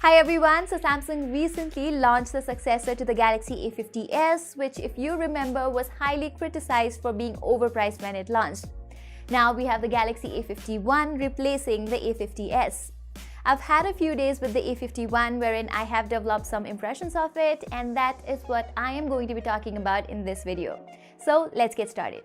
Hi everyone, so Samsung recently launched the successor to the Galaxy A50s, which if you remember was highly criticized for being overpriced when it launched. Now we have the Galaxy A51 replacing the A50s. I've had a few days with the A51 wherein I have developed some impressions of it, and that is what I am going to be talking about in this video. So let's get started.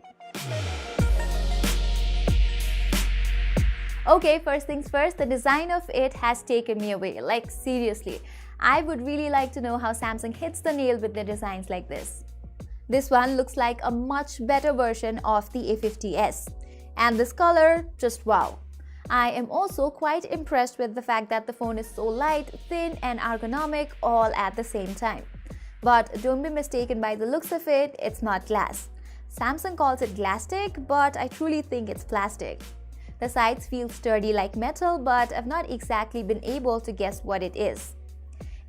Okay, first things first, the design of it has taken me away. Like seriously, I would really like to know how Samsung hits the nail with their designs like this. This one looks like a much better version of the A50s. And this color, just wow. I am also quite impressed with the fact that the phone is so light, thin and ergonomic all at the same time. But don't be mistaken by the looks of it, it's not glass. Samsung calls it Glastic, but I truly think it's plastic. The sides feel sturdy like metal, but I've not exactly been able to guess what it is.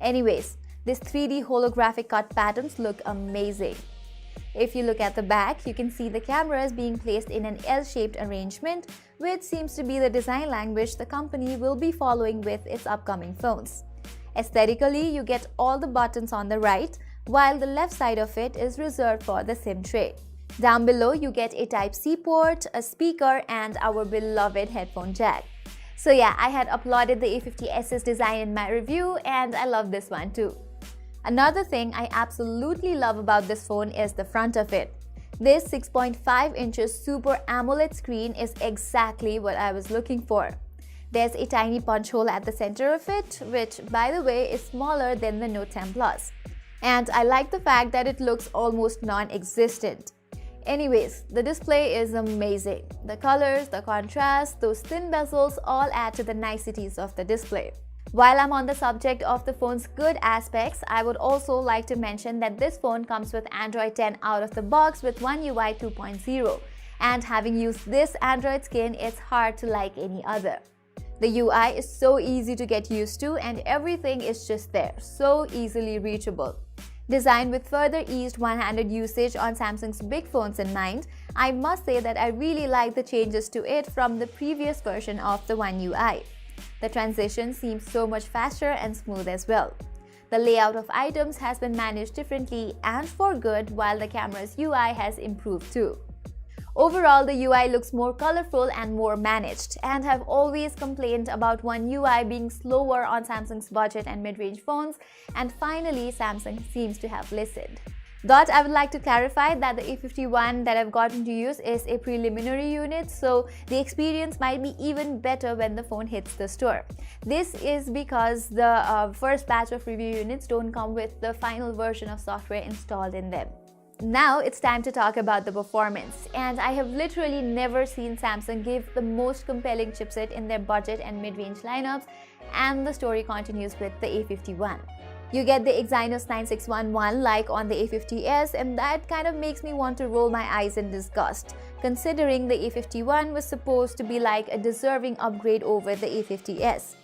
Anyways, these 3D holographic cut patterns look amazing. If you look at the back, you can see the cameras being placed in an L-shaped arrangement, which seems to be the design language the company will be following with its upcoming phones. Aesthetically, you get all the buttons on the right, while the left side of it is reserved for the SIM tray. Down below, you get a Type-C port, a speaker, and our beloved headphone jack. So yeah, I had uploaded the A50s's design in my review, and I love this one too. Another thing I absolutely love about this phone is the front of it. This 6.5 inches Super AMOLED screen is exactly what I was looking for. There's a tiny punch hole at the center of it, which by the way is smaller than the Note 10 Plus. And I like the fact that it looks almost non-existent. Anyways, the display is amazing. The colors, the contrast, those thin bezels all add to the niceties of the display. While I'm on the subject of the phone's good aspects, I would also like to mention that this phone comes with Android 10 out of the box with One UI 2.0. And having used this Android skin, it's hard to like any other. The UI is so easy to get used to and everything is just there, so easily reachable. Designed with further eased one-handed usage on Samsung's big phones in mind, I must say that I really like the changes to it from the previous version of the One UI. The transition seems so much faster and smooth as well. The layout of items has been managed differently and for good, while the camera's UI has improved too. Overall, the UI looks more colorful and more managed, and have always complained about One UI being slower on Samsung's budget and mid-range phones, and finally Samsung seems to have listened. But I would like to clarify that the A51 that I've gotten to use is a preliminary unit, so the experience might be even better when the phone hits the store. This is because the first batch of review units don't come with the final version of software installed in them. Now it's time to talk about the performance, and I have literally never seen Samsung give the most compelling chipset in their budget and mid-range lineups, and the story continues with the A51. You get the Exynos 9611 like on the A50s, and that kind of makes me want to roll my eyes in disgust, considering the A51 was supposed to be like a deserving upgrade over the A50s.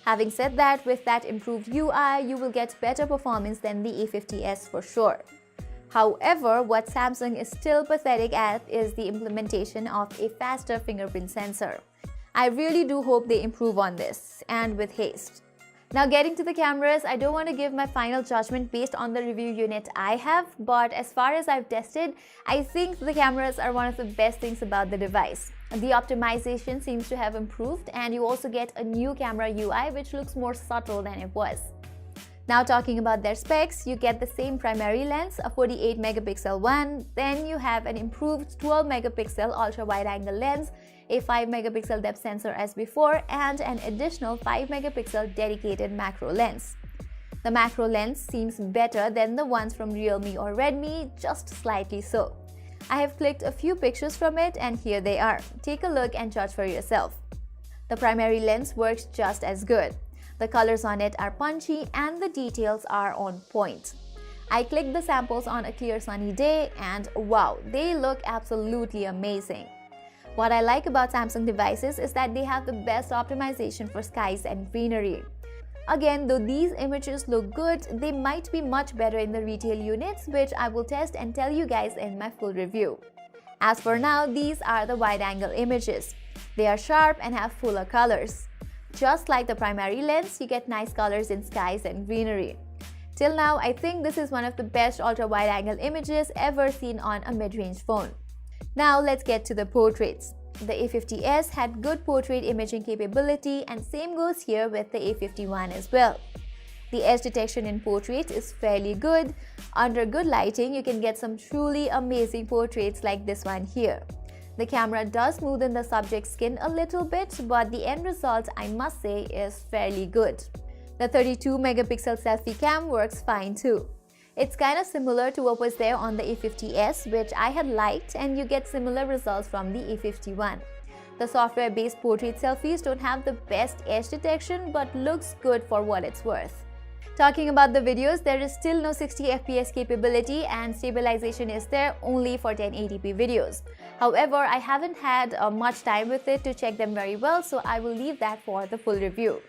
Having said that, with that improved UI, you will get better performance than the A50s for sure. However, what Samsung is still pathetic at is the implementation of a faster fingerprint sensor. I really do hope they improve on this, and with haste. Now getting to the cameras, I don't want to give my final judgment based on the review unit I have, but as far as I've tested, I think the cameras are one of the best things about the device. The optimization seems to have improved, and you also get a new camera UI which looks more subtle than it was. Now talking about their specs, you get the same primary lens, a 48 megapixel one, then you have an improved 12 megapixel ultra wide angle lens, a 5 megapixel depth sensor as before, and an additional 5 megapixel dedicated macro lens. The macro lens seems better than the ones from Realme or Redmi, just slightly so. I have clicked a few pictures from it and here they are. Take a look and judge for yourself. The primary lens works just as good. The colors on it are punchy and the details are on point. I clicked the samples on a clear sunny day and wow, they look absolutely amazing. What I like about Samsung devices is that they have the best optimization for skies and greenery. Again, though these images look good, they might be much better in the retail units, which I will test and tell you guys in my full review. As for now, these are the wide-angle images. They are sharp and have fuller colors. Just like the primary lens, you get nice colors in skies and greenery. Till now, I think this is one of the best ultra-wide-angle images ever seen on a mid-range phone. Now let's get to the portraits. The A50s had good portrait imaging capability, and same goes here with the A51 as well. The edge detection in portrait is fairly good. Under good lighting, you can get some truly amazing portraits like this one here. The camera does smoothen the subject's skin a little bit, but the end result, I must say, is fairly good. The 32-megapixel selfie cam works fine too. It's kind of similar to what was there on the A50s, which I had liked, and you get similar results from the A51. The software-based portrait selfies don't have the best edge detection, but looks good for what it's worth. Talking about the videos, there is still no 60 FPS capability, and stabilization is there only for 1080p videos. However, I haven't had much time with it to check them very well, so I will leave that for the full review.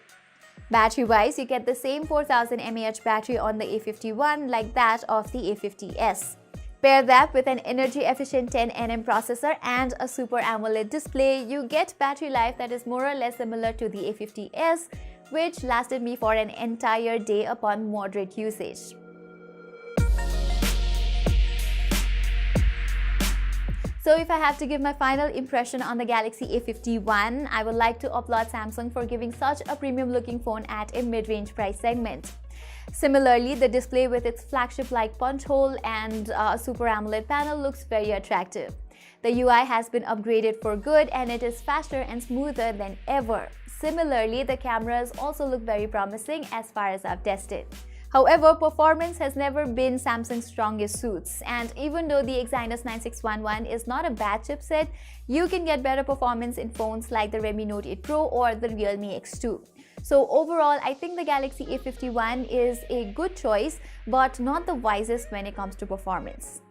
Battery-wise, you get the same 4000 mAh battery on the A51 like that of the A50s. Pair that with an energy-efficient 10nm processor and a Super AMOLED display, you get battery life that is more or less similar to the A50s, which lasted me for an entire day upon moderate usage. So if I have to give my final impression on the Galaxy A51, I would like to applaud Samsung for giving such a premium-looking phone at a mid-range price segment. Similarly, the display with its flagship-like punch hole and a Super AMOLED panel looks very attractive. The UI has been upgraded for good, and it is faster and smoother than ever. Similarly, the cameras also look very promising as far as I've tested. However, performance has never been Samsung's strongest suits, and even though the Exynos 9611 is not a bad chipset, you can get better performance in phones like the Redmi Note 8 Pro or the Realme X2. So overall, I think the Galaxy A51 is a good choice, but not the wisest when it comes to performance.